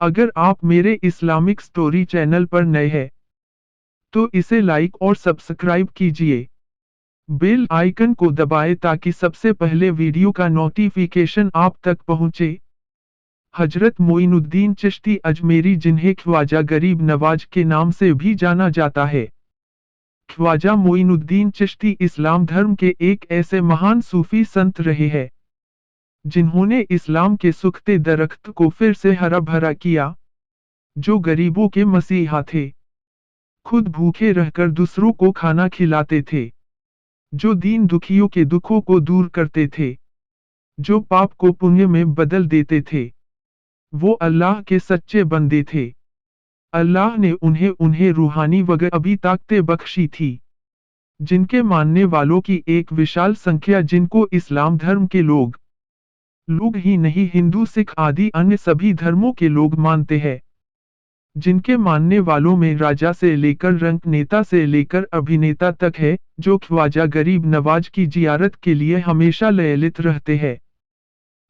अगर आप मेरे इस्लामिक स्टोरी चैनल पर नए हैं तो इसे लाइक और सब्सक्राइब कीजिए। बेल आइकन को दबाएं ताकि सबसे पहले वीडियो का नोटिफिकेशन आप तक पहुंचे। हजरत मोइनुद्दीन चिश्ती अजमेरी, जिन्हें ख्वाजा गरीब नवाज के नाम से भी जाना जाता है। ख्वाजा मोइनुद्दीन चिश्ती इस्लाम धर्म के एक ऐसे महान सूफी संत रहे हैं जिन्होंने इस्लाम के सूखते दरख्त को फिर से हरा भरा किया, जो गरीबों के मसीहा थे। खुद भूखे रहकर दूसरों को खाना खिलाते थे, जो दीन दुखियों के दुखों को दूर करते थे, जो पाप को पुण्य में बदल देते थे। वो अल्लाह के सच्चे बंदे थे। अल्लाह ने उन्हें रूहानी व गैबी ताकतें बख्शी थी, जिनके मानने वालों की एक विशाल संख्या, जिनको इस्लाम धर्म के लोग ही नहीं, हिंदू सिख आदि अन्य सभी धर्मों के लोग मानते हैं। जिनके मानने वालों में राजा से लेकर रंग नेता से लेकर अभिनेता तक है, जो ख्वाजा गरीब नवाज की जियारत के लिए हमेशा लयलित रहते हैं।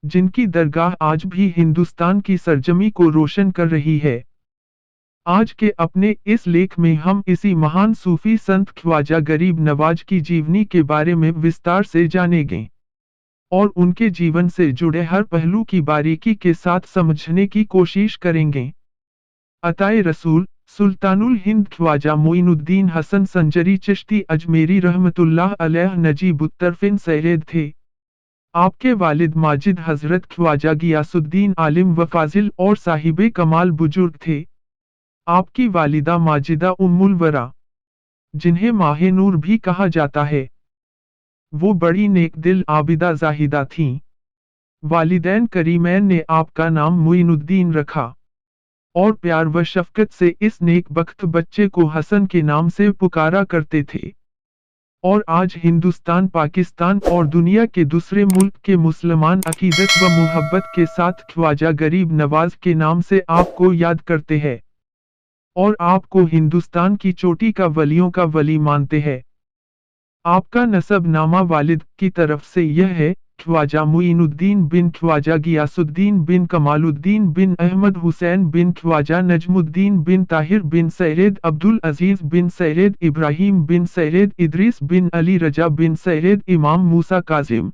जिनकी दरगाह आज भी हिंदुस्तान की सरजमी को रोशन कर रही है। आज के अपने इस लेख में हम इसी महान सूफी संत ख्वाजा गरीब नवाज की जीवनी के बारे में विस्तार से जानेंगे और उनके जीवन से जुड़े हर पहलू की बारीकी के साथ समझने की कोशिश करेंगे। अताए रसूल सुल्तानुल हिंद ख्वाजा मोइनुद्दीन हसन संजरी चिश्ती अजमेरी रहमतुल्लाह अलैह नजीबुत्तरफिन सैयद थे। आपके वालिद माजिद हजरत ख्वाजा गियासुद्दीन आलिम व फाजिल और साहिबे कमाल बुजुर्ग थे। आपकी वालिदा माजिदा उम्मुल वरा, जिन्हें माहे नूर भी कहा जाता है, वो बड़ी नेक दिल आबिदा जाहिदा थीं। वालिदैन करीमैन ने आपका नाम मोइनुद्दीन रखा और प्यार व शफकत से इस नेक बख्त बच्चे को हसन के नाम से पुकारा करते थे। और आज हिंदुस्तान, पाकिस्तान और दुनिया के दूसरे मुल्क के मुसलमान अकीदत व मोहब्बत के साथ ख्वाजा गरीब नवाज के नाम से आपको याद करते हैं और आपको हिंदुस्तान की चोटी का वलियों का वली मानते हैं। आपका नसब नामा वालिद की तरफ से यह है, ख्वाजा मोइनुद्दीन बिन ख्वाजा गियासुद्दीन बिन कमालुद्दीन बिन अहमद हुसैन बिन ख्वाजा नजमुद्दीन बिन ताहिर बिन सैयद अब्दुल अजीज बिन सैयद इब्राहिम बिन सैयद इदरीस बिन अली रजा बिन सैयद इमाम मूसा काजिम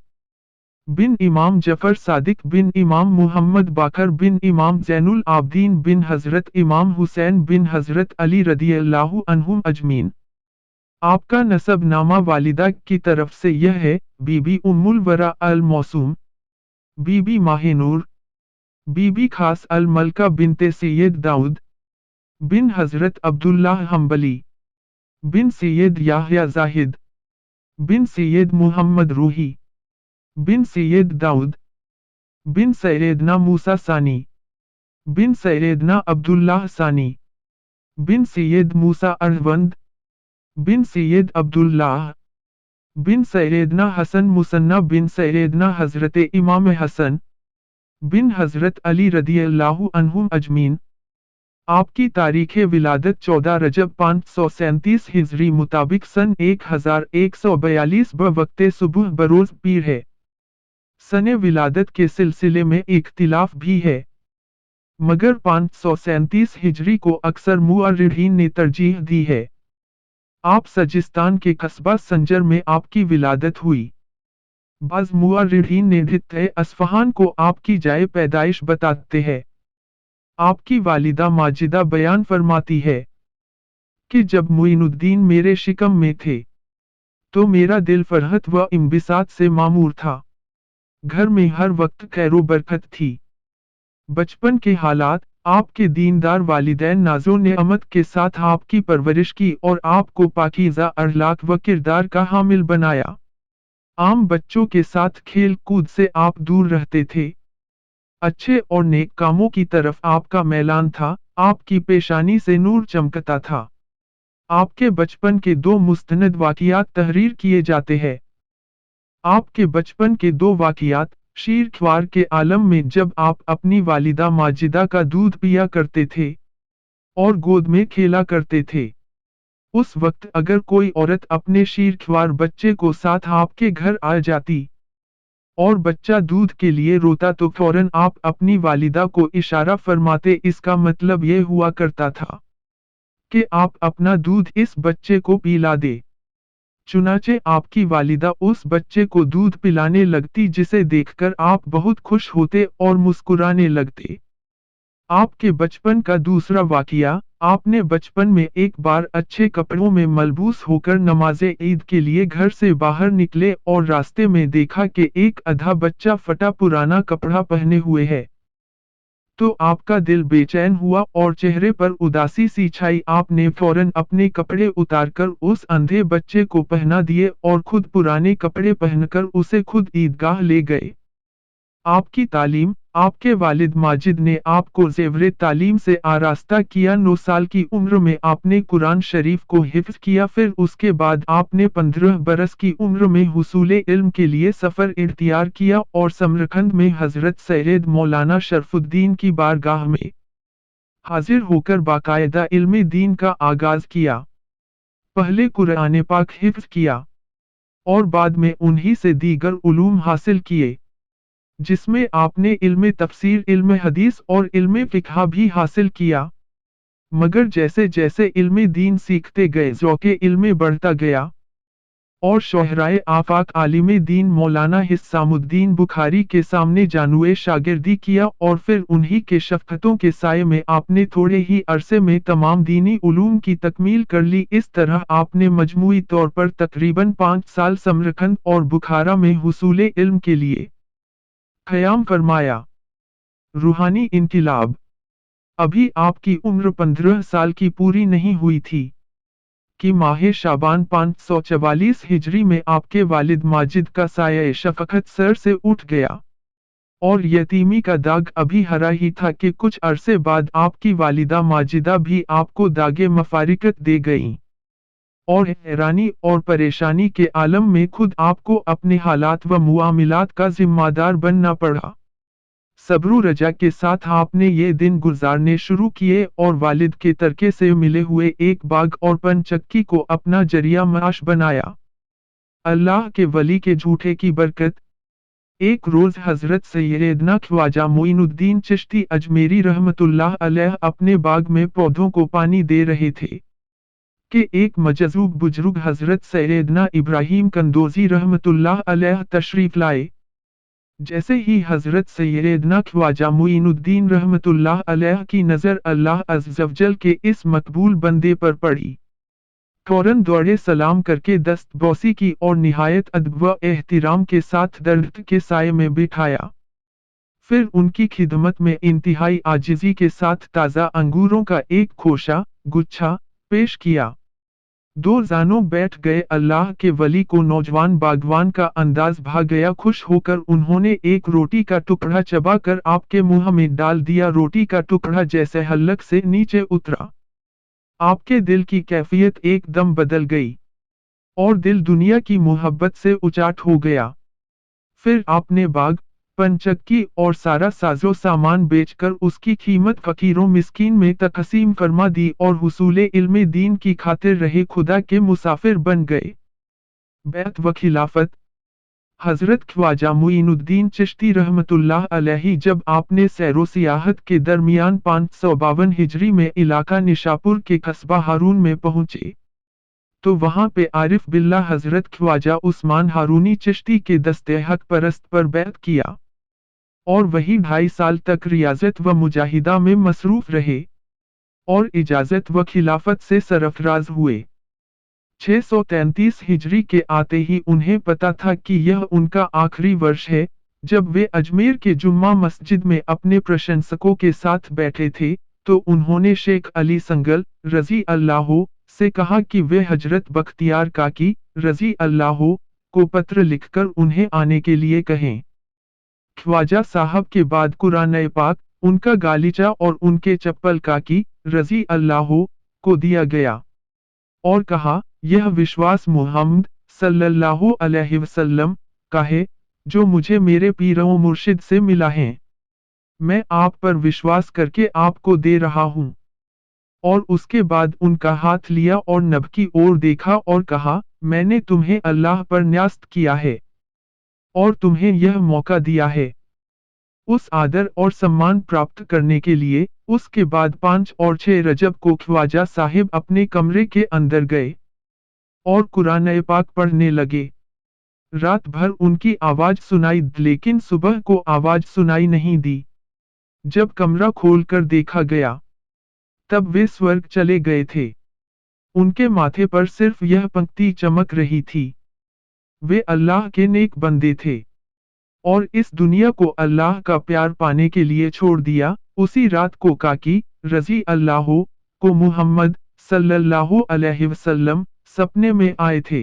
बिन इमाम जफर सादिक बिन इमाम मुहम्मद बाकर बिन इमाम जैनुल आबदीन बिन हजरत इमाम हुसैन बिन हजरत अली रदियल्लाहु अन्हुम अजमीन। आपका नसब नामा वालिदा की तरफ से यह है, बीबी उम्मुल वरा अल मौसूम, बीबी माहेनूर, बीबी खास अल मलका बिनते सैयद दाऊद बिन हजरत अब्दुल्लाह हम्बली बिन सैयद याहया जाहिद बिन सैयद मुहम्मद रूही बिन सैयद दाऊद बिन सैयदना मूसा सानी बिन सैयदना अब्दुल्लाह सानी बिन सैयद मूसा अरवंद बिन सैयद अब्दुल्लाह बिन सैयदना हसन मुसन्ना बिन सैयदना हजरत इमाम हसन बिन हजरत अली रदियल्लाहु अन्हुम अजमीन। आपकी तारीख विलादत 14 रजब 537 हिजरी मुताबिक सन 1142 वक्ते सुबह बरोज पीर है। सने विलादत के सिलसिले में इख्तिलाफ भी है, मगर 537 हिजरी को अक्सर मुअर्रिखीन ने तरजीह दी है। आप सजिस्तान के कस्बा संजर में आपकी विलादत हुई। बाज़ मुअर्रिखीन ने धित्ते अस्फहान को आपकी जाए पैदाइश बताते हैं। आपकी वालिदा माजिदा बयान फरमाती है कि जब मोइनुद्दीन मेरे शिकम में थे तो मेरा दिल फरहत व इम्बिसात से मामूर था। घर में हर वक्त खैरो बरकत थी। बचपन के हालात, आपके दीनदार वालिदैन नाज़ो नेअमत के साथ आपकी परवरिश की और आपको पाकीज़ा अखलाक व किरदार का हामिल बनाया। आम बच्चों के साथ खेल कूद से आप दूर रहते थे। अच्छे और नेक कामों की तरफ आपका मैलान था। आपकी पेशानी से नूर चमकता था। आपके बचपन के 2 मुस्तनद वाक़ियात तहरीर किए जाते हैं। आपके बचपन के 2 वाक़ियात, शीर ख्वार के आलम में जब आप अपनी वालिदा माजिदा का दूध पिया करते थे और गोद में खेला करते थे। उस वक्त अगर कोई औरत अपने शीर ख्वार बच्चे को साथ आपके घर आ जाती और बच्चा दूध के लिए रोता तो फौरन आप अपनी वालिदा को इशारा फरमाते। इसका मतलब ये हुआ करता था कि आप अपना दूध इस बच्चे को पिला दे। चुनाचे आपकी वालिदा उस बच्चे को दूध पिलाने लगती, जिसे देखकर आप बहुत खुश होते और मुस्कुराने लगते। आपके बचपन का दूसरा वाकया, आपने बचपन में एक बार अच्छे कपड़ों में मलबूस होकर नमाज़े ईद के लिए घर से बाहर निकले और रास्ते में देखा कि एक अधा बच्चा फटा पुराना कपड़ा पहने हुए है। तो आपका दिल बेचैन हुआ और चेहरे पर उदासी सी छाई। आपने फौरन अपने कपड़े उतारकर उस अंधे बच्चे को पहना दिए और खुद पुराने कपड़े पहनकर उसे खुद ईदगाह ले गए। आपकी तालीम, आपके वालिद माजिद ने आपको ज़ेवरे तालीम से आरास्ता किया। 9 साल की उम्र में आपने कुरान शरीफ को हिफ्ज़ किया। फिर उसके बाद आपने 15 बरस की उम्र में हुसूले इल्म के लिए सफ़र इख्तियार किया और समरकंद में हज़रत सैयद मौलाना शरफुद्दीन की बारगाह में हाजिर होकर बाकायदा इल्म दीन का आगाज़ किया। पहले कुरान पाक हिफ्ज़ किया और बाद में उन्हीं से दीगर उलूम हासिल किए, जिसमें आपने इल्म तफसीर, इल्म हदीस और इल्म फ़िक़्ह भी हासिल किया। मगर जैसे जैसे इल्म दीन सीखते गए, ज़ौक़े इल्म बढ़ता गया और शोहराए आफाक आलिम दीन मौलाना हिस्सामुद्दीन बुखारी के सामने जानुए शागिर्दी किया और फिर उन्हीं के शफ़क़तों के साये में आपने थोड़े ही अरसे में तमाम दीनी उलूम की तकमील कर ली। इस तरह आपने मजमूई तौर पर तकरीबन 5 साल समरकंद और बुखारा में हुसूले इल्म के लिए क़याम फरमाया। रूहानी इनकिलाब। अभी आपकी उम्र 15 साल की पूरी नहीं हुई थी कि माह शाबान 544 हिजरी में आपके वालिद माजिद का साया शफ़क़त सर से उठ गया और यतीमी का दाग अभी हरा ही था कि कुछ अरसे बाद आपकी वालिदा माजिदा भी आपको दागे मफ़ारिकत दे गईं और हैरानी और परेशानी के आलम में खुद आपको अपने हालात व मुआमिलात का जिम्मेदार बनना पड़ा। सब्र रजा के साथ आपने ये दिन गुजारने शुरू किए और वालिद के तरके से मिले हुए एक बाग और पंचक्की को अपना जरिया माश बनाया। अल्लाह के वली के झूठे की बरकत। एक रोज़ हज़रत सैयदना ख्वाजा मोइनुद्दीन चिश्ती अजमेरी रहमतुल्लाह अलैह अपने बाग में पौधों को पानी दे रहे थे कि एक मजज़ूब बुजुर्ग हज़रत सैयदना इब्राहीम कंदोज़ी रहमतुल्लाह अलैह तशरीफ़ लाए। जैसे ही हज़रत सैयदना ख्वाजा मोइनुद्दीन रहमतुल्लाह अलैह की नज़र अल्लाह अज़्ज़वजल के इस मकबूल बंदे पर पड़ी, फौरन दौड़े सलाम करके दस्तबोसी की और निहायत अदब व एहतिराम के साथ दरख्त के साये में बिठाया। फिर उनकी खिदमत में इंतहाई आजिज़ी के साथ ताज़ा अंगूरों का एक खोशा, गुच्छा, पेश किया। 2 जानों बैठ गए। अल्लाह के वली को नौजवान बागवान का अंदाज भा गया। खुश होकर उन्होंने एक रोटी का टुकड़ा चबाकर आपके मुंह में डाल दिया। रोटी का टुकड़ा जैसे हलक से नीचे उतरा, आपके दिल की कैफियत एकदम बदल गई और दिल दुनिया की मोहब्बत से उचाट हो गया। फिर आपने बाग, पंचक्की और सारा साजो सामान बेचकर उसकी कीमत फकीरों मिस्कीन में तकसीम फरमा दी और हुसूले इल्म दीन की खातिर रहे खुदा के मुसाफिर बन गए। बैत व खिलाफत। हज़रत ख्वाजा मोइनुद्दीन चिश्ती रहमतुल्लाह अलैहि जब आपने सैरो सियाहत के दरमियान 552 हिजरी में इलाका निशापुर के कस्बा हारून में पहुंचे, तो वहां पे आरिफ बिल्लाह हज़रत ख्वाजा उस्मान हारूनी चिश्ती के दस्ते हक परस्त पर बैत किया और वही 2.5 साल तक रियाजत व मुजाहिदा में मसरूफ रहे और इजाज़त व खिलाफत से सरफराज हुए। 633 हिजरी के आते ही उन्हें पता था कि यह उनका आखिरी वर्ष है। जब वे अजमेर के जुम्मा मस्जिद में अपने प्रशंसकों के साथ बैठे थे, तो उन्होंने शेख अली संगल, रज़ी अल्लाह, से कहा कि वे हजरत बख्तियार काकी, रज़ी अल्लाह, को पत्र लिखकर उन्हें आने के लिए कहें। ख्वाजा साहब के बाद कुरान पाक, उनका गालीचा और उनके चप्पल काकी, रज़ी अल्लाह, को दिया गया और कहा, यह विश्वास मुहम्मद सल्लल्लाहु अलैहि वसल्लम का है, जो मुझे मेरे पीर-ओ मुर्शिद से मिला है। मैं आप पर विश्वास करके आपको दे रहा हूँ। और उसके बाद उनका हाथ लिया और नभ की ओर देखा और कहा, मैंने तुम्हें अल्लाह पर न्यास्त किया है। और तुम्हें यह मौका दिया है उस आदर और सम्मान प्राप्त करने के लिए। उसके बाद 5 और 6 रजब को ख्वाजा साहिब अपने कमरे के अंदर गए और कुरान पाक पढ़ने लगे। रात भर उनकी आवाज सुनाई लेकिन सुबह को आवाज सुनाई नहीं दी। जब कमरा खोलकर देखा गया तब वे स्वर्ग चले गए थे। उनके माथे पर सिर्फ यह पंक्ति चमक रही थी, वे अल्लाह के नेक बंदे थे और इस दुनिया को अल्लाह का प्यार पाने के लिए छोड़ दिया। उसी रात को काकी रजी अल्लाह को मुहम्मद सल्लल्लाहु अलैहि वसल्लम सपने में आए थे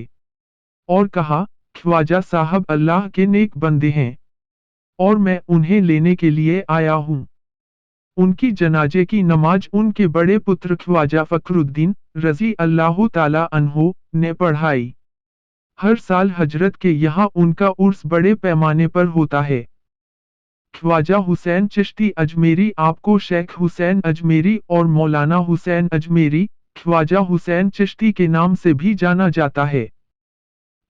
और कहा, ख्वाजा साहब अल्लाह के नेक बंदे हैं और मैं उन्हें लेने के लिए आया हूँ। उनकी जनाजे की नमाज उनके बड़े पुत्र ख्वाजा फखरुद्दीन रजी अल्लाह ताला अन्हो ने पढ़ाई। हर साल हजरत के यहाँ उनका उर्स बड़े पैमाने पर होता है। ख्वाजा हुसैन चिश्ती अजमेरी आपको शेख हुसैन अजमेरी और मौलाना हुसैन अजमेरी ख्वाजा हुसैन चिश्ती के नाम से भी जाना जाता है।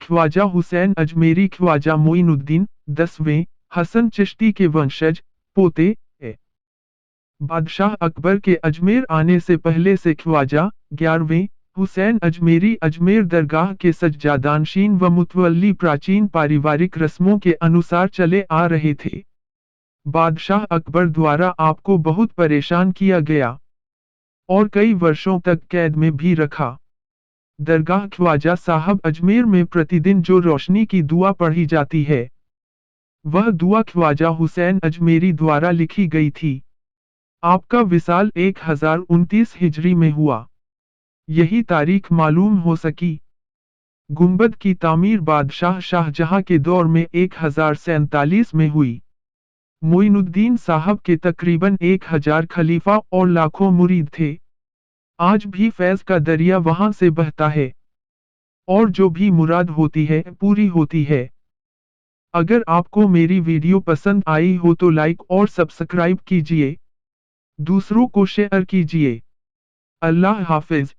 ख्वाजा हुसैन अजमेरी ख्वाजा मोइनुद्दीन 10वें हसन चिश्ती के वंशज पोते है। बादशाह अकबर के अजमेर आने से पहले से ख्वाजा 11वें हुसैन अजमेरी अजमेर दरगाह के सज्जादानशीन व मुतवल्ली प्राचीन पारिवारिक रस्मों के अनुसार चले आ रहे थे। बादशाह अकबर द्वारा आपको बहुत परेशान किया गया और कई वर्षों तक कैद में भी रखा। दरगाह ख्वाजा साहब अजमेर में प्रतिदिन जो रोशनी की दुआ पढ़ी जाती है, वह दुआ ख्वाजा हुसैन अजमेरी द्वारा लिखी गई थी। आपका विसाल 1029 हिजरी में हुआ। यही तारीख मालूम हो सकी। गुंबद की तामीर बादशाह शाहजहां के दौर में 1047 में हुई। मोइनुद्दीन साहब के तकरीबन 1000 खलीफा और लाखों मुरीद थे। आज भी फैज का दरिया वहां से बहता है और जो भी मुराद होती है पूरी होती है। अगर आपको मेरी वीडियो पसंद आई हो तो लाइक और सब्सक्राइब कीजिए। दूसरों को शेयर कीजिए। अल्लाह हाफिज।